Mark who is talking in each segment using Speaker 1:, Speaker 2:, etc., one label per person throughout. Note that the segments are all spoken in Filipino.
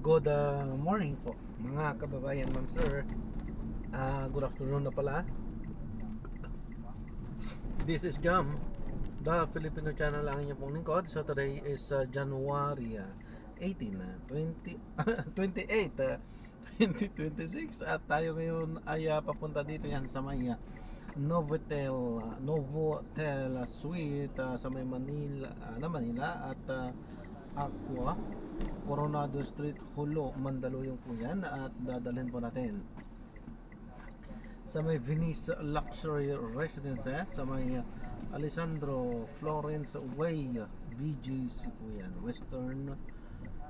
Speaker 1: Good morning po mga kababayan, ma'am sir. Good afternoon na pala. This is Jam, the Filipino channel ang inyong pong lingkod. So today is January 18, 20, 28, 2026. At tayo ngayon ay papunta dito yan sa may Novotel Suite sa may Manila, Manila. At Aqua Coronado Street, Hulo, Mandaluyong po yan. At dadalhin po natin sa may Venice Luxury Residences, sa may Alessandro Florence Way, BGC po yan, Western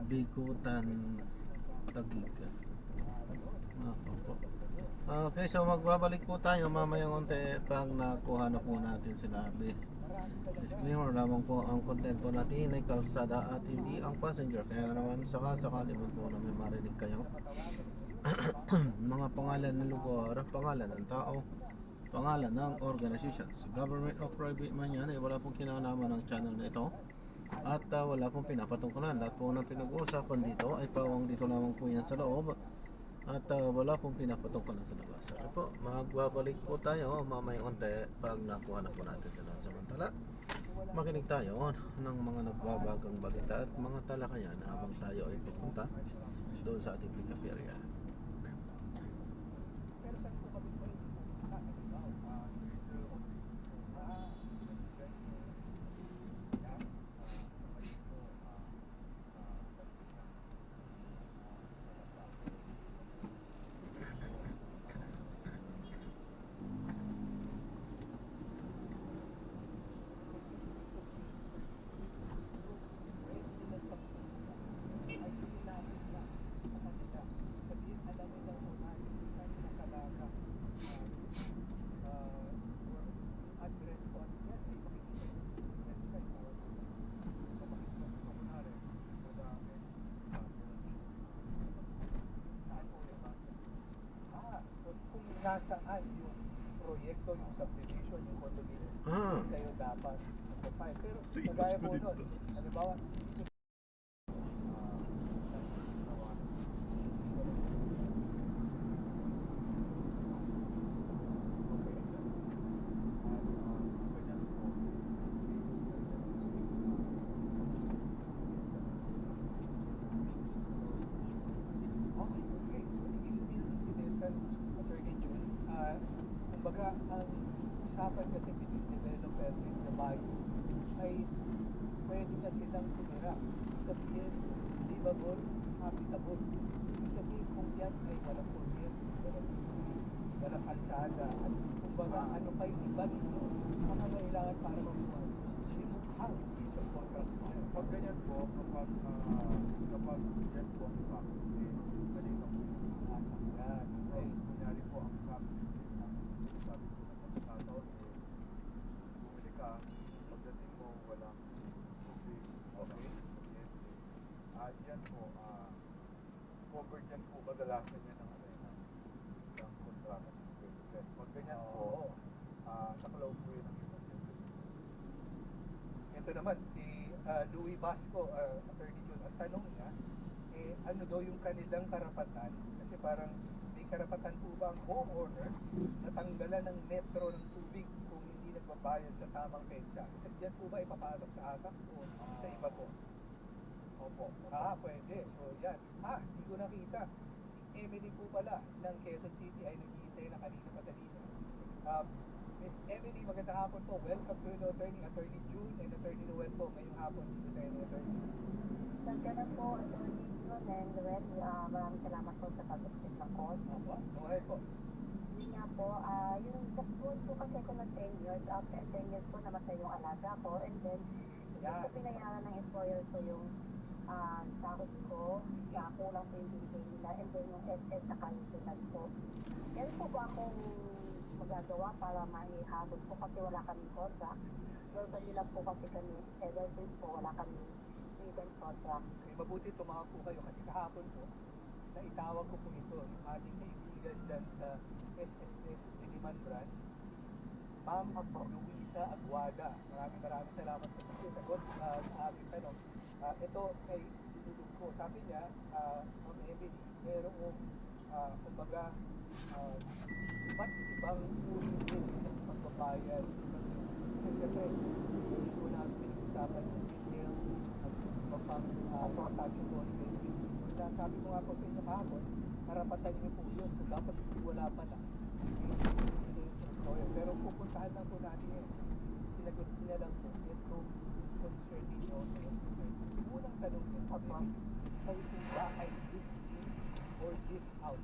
Speaker 1: Bikutan, Taguig. Okay, so magbabalik po tayo mamayang konti pag nakuha na po natin sila. Disclaimer lamang po, ang content po natin ay kalsada at hindi ang passenger. Kaya naman sakali man po na may marinig kayo mga pangalan ng lugar, pangalan ng tao, pangalan ng organizations, government o private man yan, ay wala pong kinalaman ng channel na ito. At wala pong pinapatungkulan. Lahat po ng pinag-uusapan dito ay pawang dito lamang po yan sa loob. At wala pong pinapatungkulan sa labas. Okay po, magbabalik po tayo mamayang onte pag nakuha na po natin sila. Samantala, makinig tayo ng mga nagbabagang balita at mga talakayan habang tayo ay papunta doon sa ating pick-up area.
Speaker 2: Nasaan yung proyekto, yung subdivision, yung condominium, kayo dapat mag-file. Pero kagaya po nun, halimbawa, kumbaga, ang usapan kasi between developer and the buyer ay pwede na silang tumira. Sabihin, livable, habitable. Sabihin kung yan ay walang kuryente, walang kalsada, at kumbaga, ano pa yung iba nito, makangailangan para mabuhay. Limukhang piece of contract.
Speaker 3: Pag ganyan po, kapag yan po ang fact, mali na po yung
Speaker 2: yan.
Speaker 3: ay kunyari po ang fact, sabi ko na pagkakataon, bumili ka, pagdating mo walang tubig, okay, kuryente. Yan po, covered yan po, kadalasan yan ng kontrata ng development. Pag ganyan po, nakalaw po yun ang emergency.
Speaker 2: Ito naman, si Louis Basco, Attorney June, ang tanong niya, ano daw yung kanilang karapatan? Kasi parang may karapatan po ba ang homeowner na tanggalan ng metro ng tubig kung hindi nagbabayad sa tamang petsa? Kasi diyan po ba ipapasok sa AKAP o sa iba po? Opo. Pwede. So yan. Hindi ko nakita. Si Emily po pala ng Quezon City ay naghihintay na kanina patalino. Miss Emily, magandang hapon po. Welcome to the Attorney June and Attorney Noel po ngayong hapon dito sa Attorney.
Speaker 4: Magandang po, Attorney June and Noel. Maraming salamat po sa pag-accept ng call.
Speaker 2: Noel po.
Speaker 4: Yun nga po, yung gaspoon po kasi ako ng 10 years. After 10 years po, namatay yung alaga ko. And then, hindi ko pinayaran ng employer ko yung sahod ko. Kulang po yung binigay nila. And then yung SS sa kansulat po. Yan po ba akong magagawa para maihabol po kasi wala kaming contract. Verbally lang po kasi kami. Ever since po, wala kaming written contract.
Speaker 2: Okay, mabuti tumawag po kayo kasi kahapon po, naitawag ko po ito, yung ating kaibigan dyan sa SSS Diliman Branch, Ma'am Luisa Aguada. Maraming salamat sa pagsasagot sa aming tanong. Ito ay tulog ko. Sabi niya, Ma'am Emily, merong, kumbaga, iba't ibang uri din ng pagbabayad. Kasi siyempre, hindi ko na pinag-usapan yung detail at pang statutory basis. Kaya sabi ko nga po sa inyo kahapon, karapatan niyo po yun. So dapat wala pala. Pero pupuntahan lang po natin yun. Sinagot nila lang po. Ito concerning nyo. Unang tanong niya, kayo po ba ay this in or this out?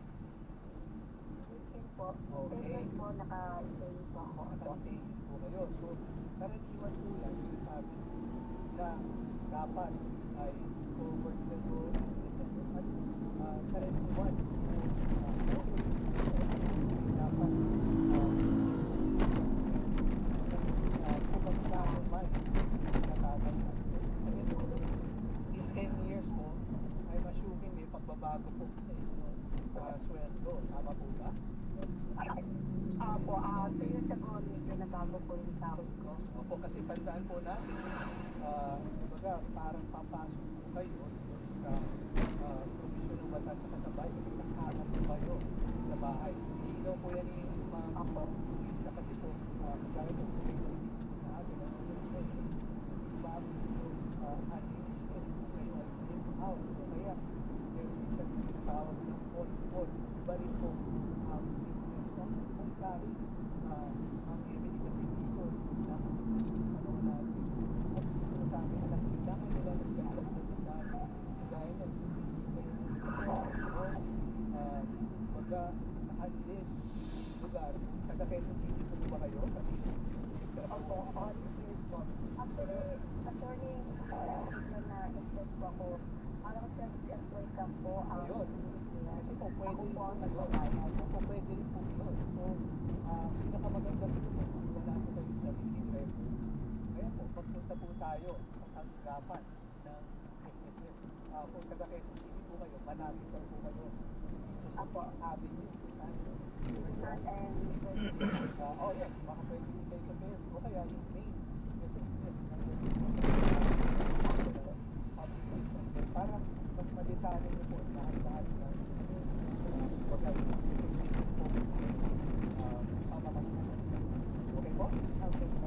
Speaker 4: Weekend po.
Speaker 2: Okay.
Speaker 4: Weekend po, naka-stay po ako.
Speaker 2: Nakastay po kayo. So, karaniwan po yan, sabi na dapat ay forward na doon at karaniwan dapat kumagsahan man sa tatay natin. In 10 years po, I'm assuming may pagbabago po sa inyo sweldo. Tama po ba?
Speaker 4: Opo, 2 years ago, medyo nabago po yung sahod ko.
Speaker 2: Opo, kasi tandaan po natin, kumbaga parang papasok po kayo sa provision ng batas sa kasabay kasi nakahanap po kayo sa bahay. Hindi daw po yan yung mga na kasi po, kaya po po kayo natin ang ulit bago po unlimited po kayo ay live out. So kaya, meron isang tawag ng on-on. Iba rin po ang kung kahit ang Emily kasi dito na ano natin at sa amin alam kailangan nila nagkakalap na sa dami gaya ng baga unless lugar taga Quezon City po ba kayo?
Speaker 4: Opo, all years po. Actually, attorney, na express po ako. Parang self-employed lang po ang
Speaker 2: Ayun. Kasi po pwede rin po po pwede rin po yun. So, pinakamaganda po po kung wala po kayo sa meeting record. Kaya po, magpunta po tayo sa tanggapan ng SSS. Kung taga Quezon City po kayo, malapit lang po kayo. Apo, avenue.
Speaker 4: and
Speaker 2: Oh yes, baka pwede po kayo sa Quezon. O kaya yung main SSS. Para mas madetali niyo po lahat-lahat na okay po? Okay po.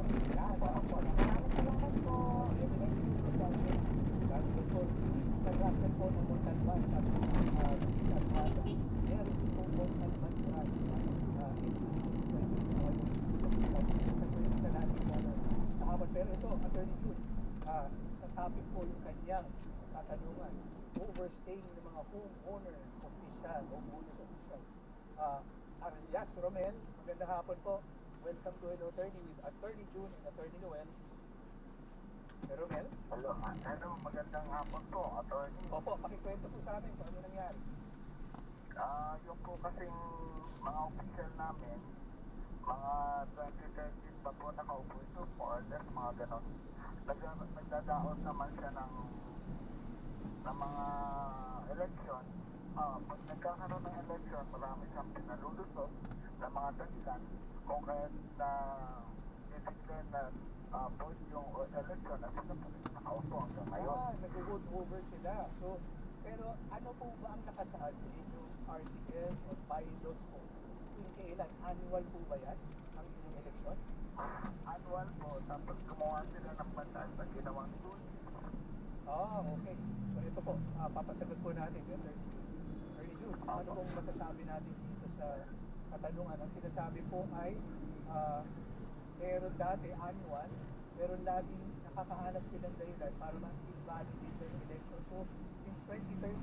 Speaker 4: Opo. Maraming salamat po.
Speaker 2: Sabi po, nag-rapid po ng Montalban at Almada. Meron din po Montalban branch pero ito, Attorney June, sa topic po yung kanyang katanungan, overstaying ng mga homeowner official o bonus official. Arias Romel, magandang hapon po. Welcome to Hello Attorney with Attorney June and Attorney Noel. Romel?
Speaker 3: Hello, magandang hapon po, attorney.
Speaker 2: Opo, pakikwento po sa amin kung ano nangyari.
Speaker 3: Yung po kasing mga official namin, mga 2013 pa po nakaupo ito, more or less, mga ganon. Nagdadaon naman siya ng mga election. Pag nagkakaroon ng election, marami siyang pinalulusot na mga dahilan kung kaya na i-declare na void yung election na sila po rin nakaupo hanggang ngayon.
Speaker 2: Nag-hold over sila. So, pero ano po ba ang nakasaad sa inyong article o bylaws po? Kung kailan? Annual po ba yan? Ang inyong election?
Speaker 3: Annual po, tapos gumawa sila ng batas na ginawang tuloy.
Speaker 2: Okay. So ito po, papasagot po natin yun. Early June, ano pong masasabi natin dito sa katanungan? Ang sinasabi po ay meron dati annual, meron laging nakakahanap silang dahilan para ma-invalidate yung election. So, since 2013,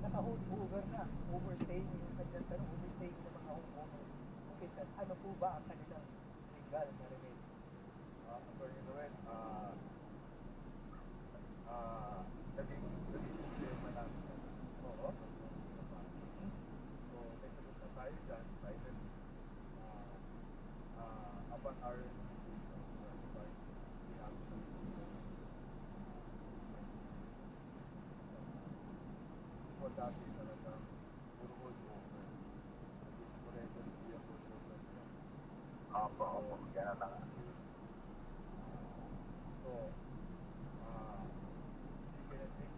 Speaker 2: naka-hold over na, overstaying yung kanyang tanong, overstaying ng mga homeowners. Okay, sir, ano po ba ang kanilang legal na remedy?
Speaker 3: Attorney Noel, naging problema namin yan.
Speaker 2: Oo.
Speaker 3: So, may sagot na tayo dyan, cited upon our institution, by sinabi ng so, dati talaga, puro hold over. Naging forever siya hold over niya. Opo, gano'n na nga. So, you can think,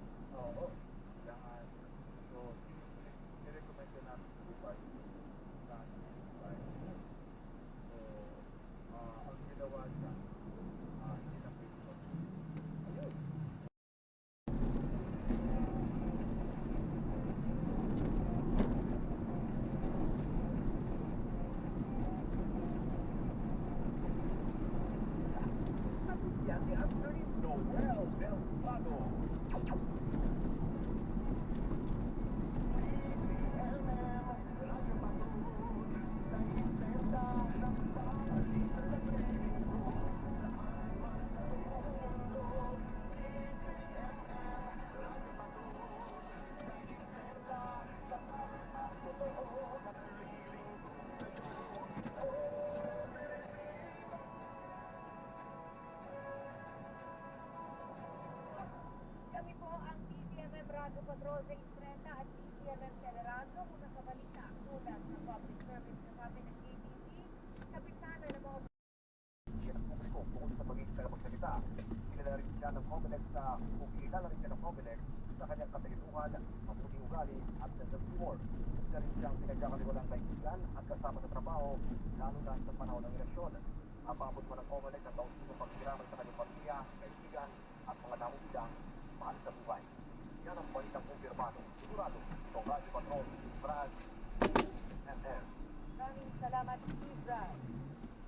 Speaker 5: Radyo Patrol sa Instrenta at DCMM Teleradyo muna sa balita. Ulat ng public service na sabi ng ABC, kapitana ng mga
Speaker 6: Siya ng publiko bukod sa pagiging tagapagsalita. Kilala rin siya ng Comelec sa kanyang katalinuhan, mabuting ugali at sense of humor. Isa rin siyang pinagkakaliwalang kaibigan at kasama sa trabaho, lalo na sa panahon ng eleksyon. Napabot man ng Comelec ang taon-sinong paghiraman sa kanyang pamilya, kaibigan at mga nauulang mahal sa buhay. Yan ang balitang kumpirmado. Sigurado, itong Radyo Patrol, Brad, FM.
Speaker 5: Maraming salamat, Steve Brad.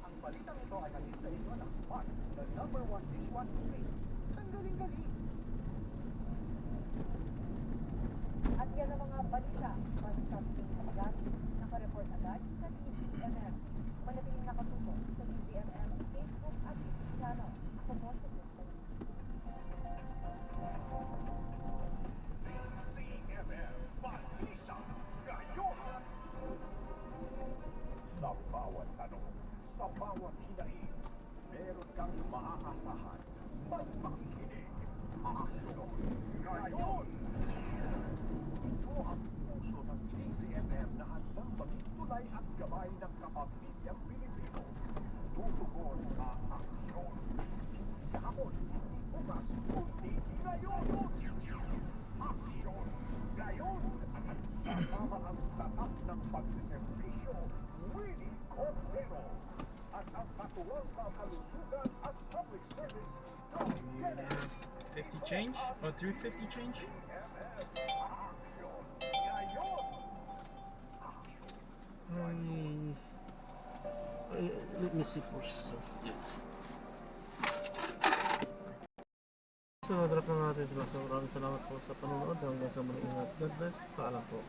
Speaker 6: Ang balitang ito ay natin sa inyo ng Smart, the #1 dishwashing cream. Ang galing-galing!
Speaker 5: At yan ang mga balita. Basta agad, nakareport agad sa DCMM. Manatiling nakatutok sa DCMM Facebook at YouTube channel. Ako po sa Kristen.
Speaker 6: DCMM, Balisa, ngayon! Sa bawat tanong, sa bawat hinaing, meron kang maaasahan. May makikinig. Aksyon, ngayon! Ito ang puso ng DCMM na handang maging tulay at gabay ng kapamilyang Pilipino. Tutugon sa aksyon. Kahapon, bukas, kundi ngayon! Aksyon, ngayon! Kasama ang tatak ng pagsiservisyo, Willie Cordero. At ang katuwang kalusugan at public service, Doc Kenneth.
Speaker 1: 50 change or 350 change? Let me see first. Yes. So, na-drop na natin sila. So, maraming salamat po sa panonood. Hanggang sa muli ingat. God bless. Paalam po.